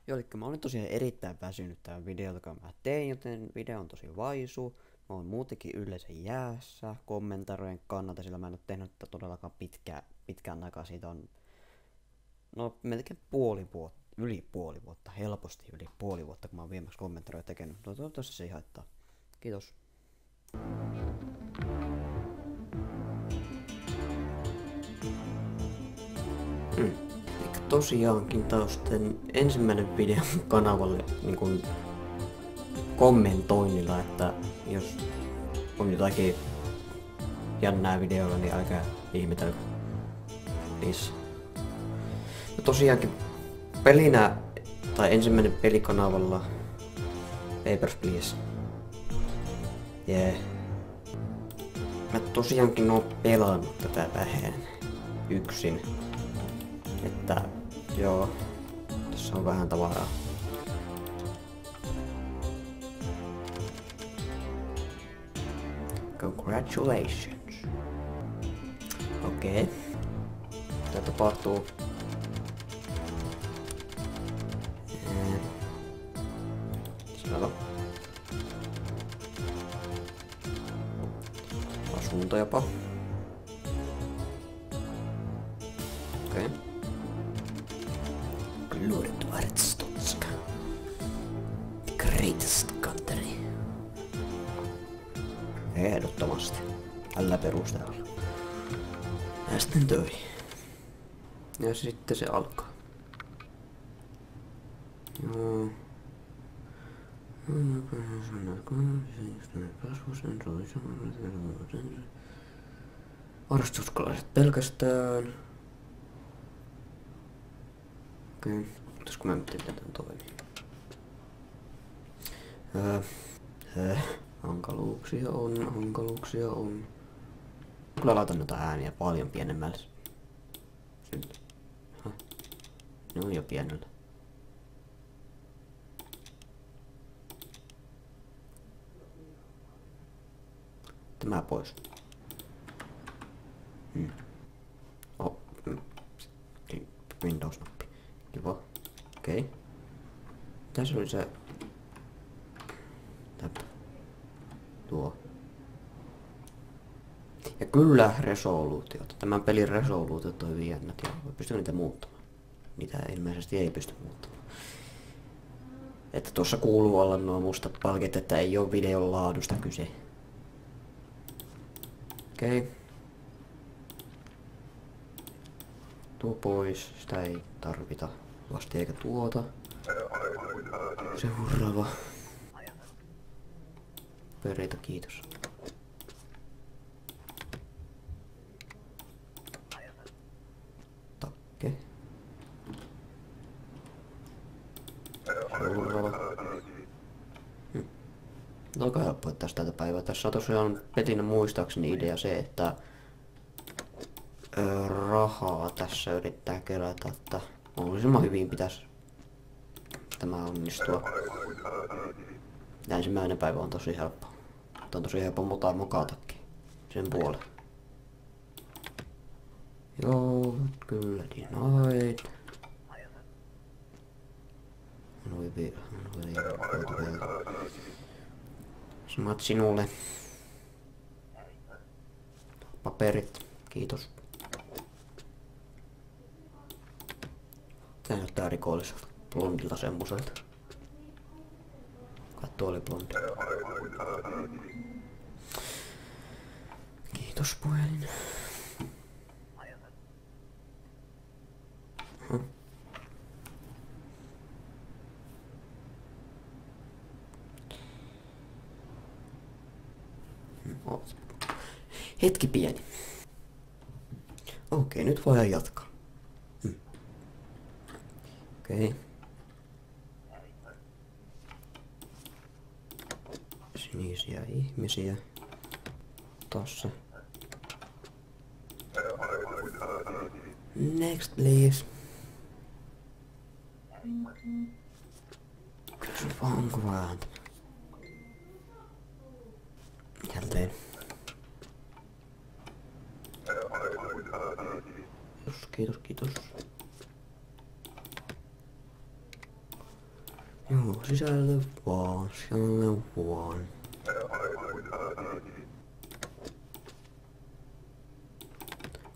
Joo, eli mä olin tosiaan erittäin väsynyt tämän videon, joka mä tein, joten video on tosi vaisu. Mä oon muutenkin yleensä jäässä kommentarojen kannalta, sillä mä en oo tehnyt tätä todellakaan pitkään aikaa. Siitä on melkein puoli vuotta, yli puoli vuotta, helposti yli puoli vuotta, kun mä oon viimeksi kommentaroja tekenyt. Toivottavasti se ei haittaa. Kiitos. Tosiaankin taas sitten ensimmäinen video kanavalle niin kun kommentoinnilla, että jos on jotakin jännää videolla, niin älkää ihmetellä. Please. Ja tosiaankin pelinä, tai ensimmäinen pelikanavalla, Papers, Please. Mä tosiaankin oon pelannut tätä vähän yksin. Että joo, tässä on vähän tavaraa. Congratulations. Okei. Mitä tapahtuu? Siellä. Asunto jopa. Okei. Glory to Artstotska. Greatest country. Ehdottomasti. Tällä perusteella. Ja sitten töihin. Ja sitten se alkaa. Joo. Harrastuskalaiset pelkästään. Okei. Pitäisikö mä miten tän toimii? Hankaluuksia on. Kyllä laitan noita ääniä paljon pienemmälle. Ne on jo pienellä. Tämä pois. Windows-nappi. Kiva. Okei. Tässä oli se... Tuo. Ja kyllä resoluutiot. Tämän pelin resoluutiot on hyvin jännät ja pystyy niitä muuttamaan. Niitä ilmeisesti ei pysty muuttamaan. Että tuossa kuuluu olla nuo mustat palkit, että ei oo videon laadusta kyse. Okei. Tuo pois, sitä ei tarvita vasti eikä tuota. Seuraava. Peritä, kiitos. Takke. Seuraava. Aika helppoa tästä tätä päivää. Tässä on tosiaan petin muistaakseni idea se, että rahaa tässä yrittää kerätä, että mahdollisimman hyvin pitäisi tämä onnistua. Ja ensimmäinen päivä on tosi helppo. On tosi helppo mokatakin sen puolen. Joo, kyllä denied. Samat sinulle. Paperit, kiitos. Tää näyttää rikolliselta. Blondilta semmoselta. Katso oli blondi. Kiitos puhelin. Hetki pieni. Okei, nyt voidaan jatkaa. Okei. Sinisiä ihmisiä. Tossa. Next, please. Kyllä se vaan kuvaa. Jälleen. Kiitos, kiitos. Joo, sisälle vaan, sisälle vaan.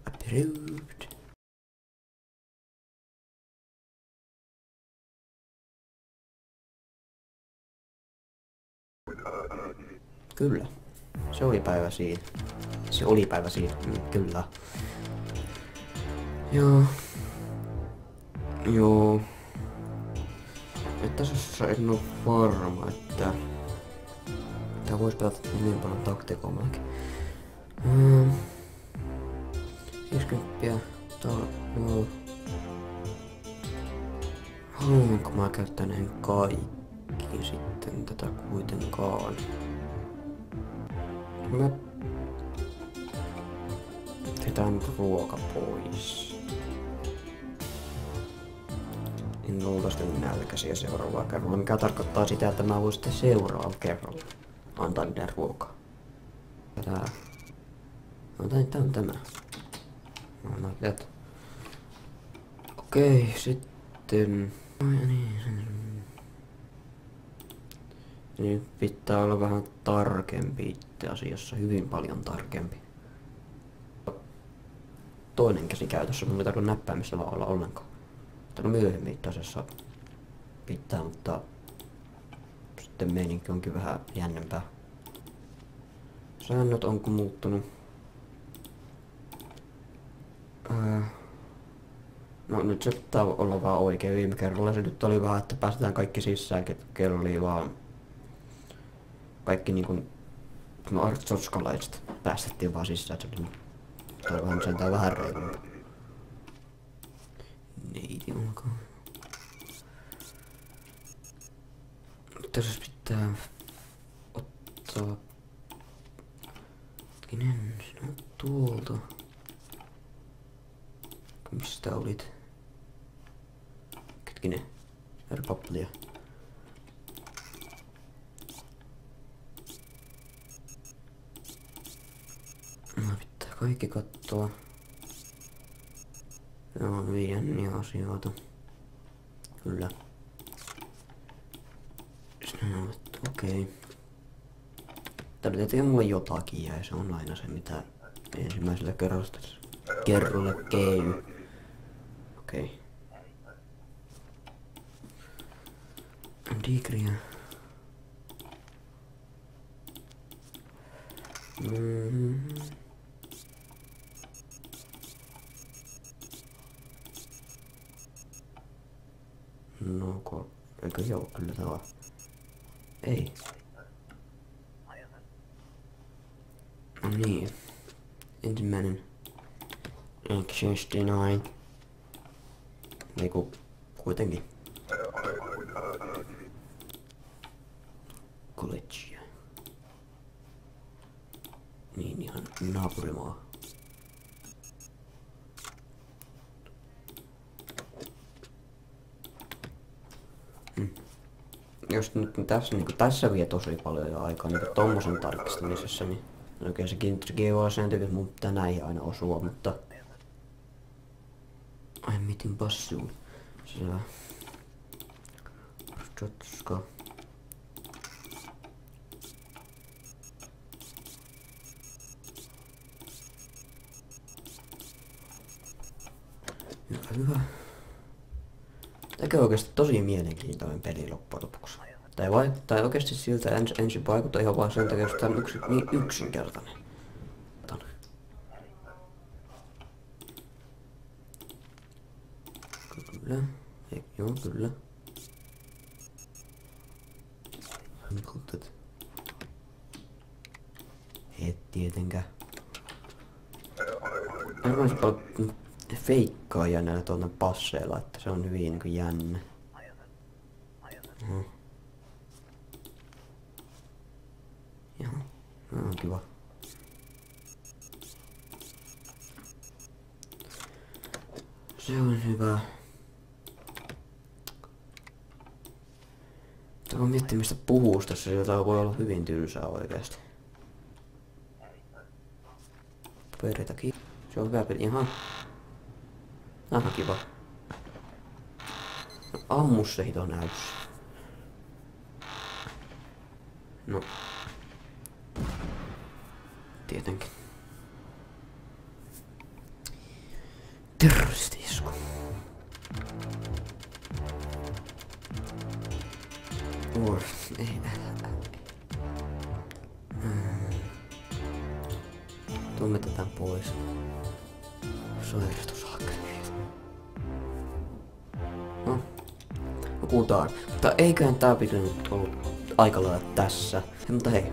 Approved. Kyllä. Se oli päivä siinä. Se oli päivä siinä, kyllä. Joo. Joo. Että tässä en oo varma, että tää vois pelata niin paljon taktikomallakin. 50. No. Haluanko mä käyttää näihin kaikki sitten tätä kuitenkaan? Mä jätän ruoka pois. En luulta sitten nälkäisiä seuraavaa kerralla, mikä tarkoittaa sitä, että mä voin sitten seuraavalla kerralla antaa niiden ruokaa. Tää on tämä. No, okei, sitten... Nyt pitää olla vähän tarkempi itse asiassa, hyvin paljon tarkempi. Toinen käsi käytössä, mun ei tarvitse näppäimistä olla ollenkaan. No myöhemmin itse asiassa pitää, mutta sitten meininki onkin vähän jännempää. Säännöt onko muuttunut? No nyt se pitää olla vaan oikein. Viime kerralla se nyt oli vähän, että päästetään kaikki sisään, kello oli vaan kaikki niinku no artsoskalaiset päästettiin vaan sisään, että se oli vähän sentään vähän reilumpi. Neiti onkaan. Tässä pitää ottaa... Hetkinen, sinä tuolta. Mistä olit? Hetkinen, herpaplia. No pitää kaikki katsoa. Nämä on hyvin jänniä asioita. Kyllä. Sinä olet okei. Täällä tietenkin mulle jotakin jäi, se on aina se mitä ensimmäisellä kerralla käy. Okei. Digriä. No, eikö joo, kyllä tää on. Ei. No niin. Ensimmäinen. 69. Niinku, kuitenkin. Collegea. Niin ihan naapurimaa. Jos nyt tässä vie tosi paljon jo aikaa niin tommosen tarkistamisessa, niin oikein sekin on sen takia, että mun pitää näihin aina osua, mutta... Ai mitin passuun. Selvä. Protska. Hyvä. Tämä on oikeesti tosi mielenkiintoinen peli loppujen lopuksi. Tai oikeesti siltä ensin vaikuttaa ihan vaan sen takia, että tämä on niin yksinkertainen. Kyllä. Joo, kyllä. Et tietenkään. Arvoin paljon feikkaajia näillä tuonne passeilla, että se on hyvin niinku jännä. Joo, on kiva. Se on hyvä. Tämä on miettiä mistä puhuu tässä, jota voi olla hyvin tylsää oikeesti. Peritakin. Se on hyvä peli, ihan. Aha, kiva. No, ammu se hito näytössä. No. Tietenkin. Terroristi-isku. Ei. Tummetetaan pois. Soiristushakkeet. No. Kuultaan. Mutta eiköhän tää pitänyt ollut aika lailla tässä. Mutta hei.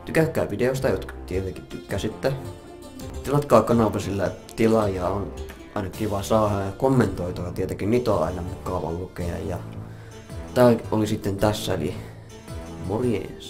Tykätkää videosta, jotka tietenkin tykkäsitte. Tilatkaa kanava, sillä tilaajaa on aina kiva saada ja kommentoitua. Tietenkin niitä on aina mukava lukea. Ja tää oli sitten tässä, eli morjens.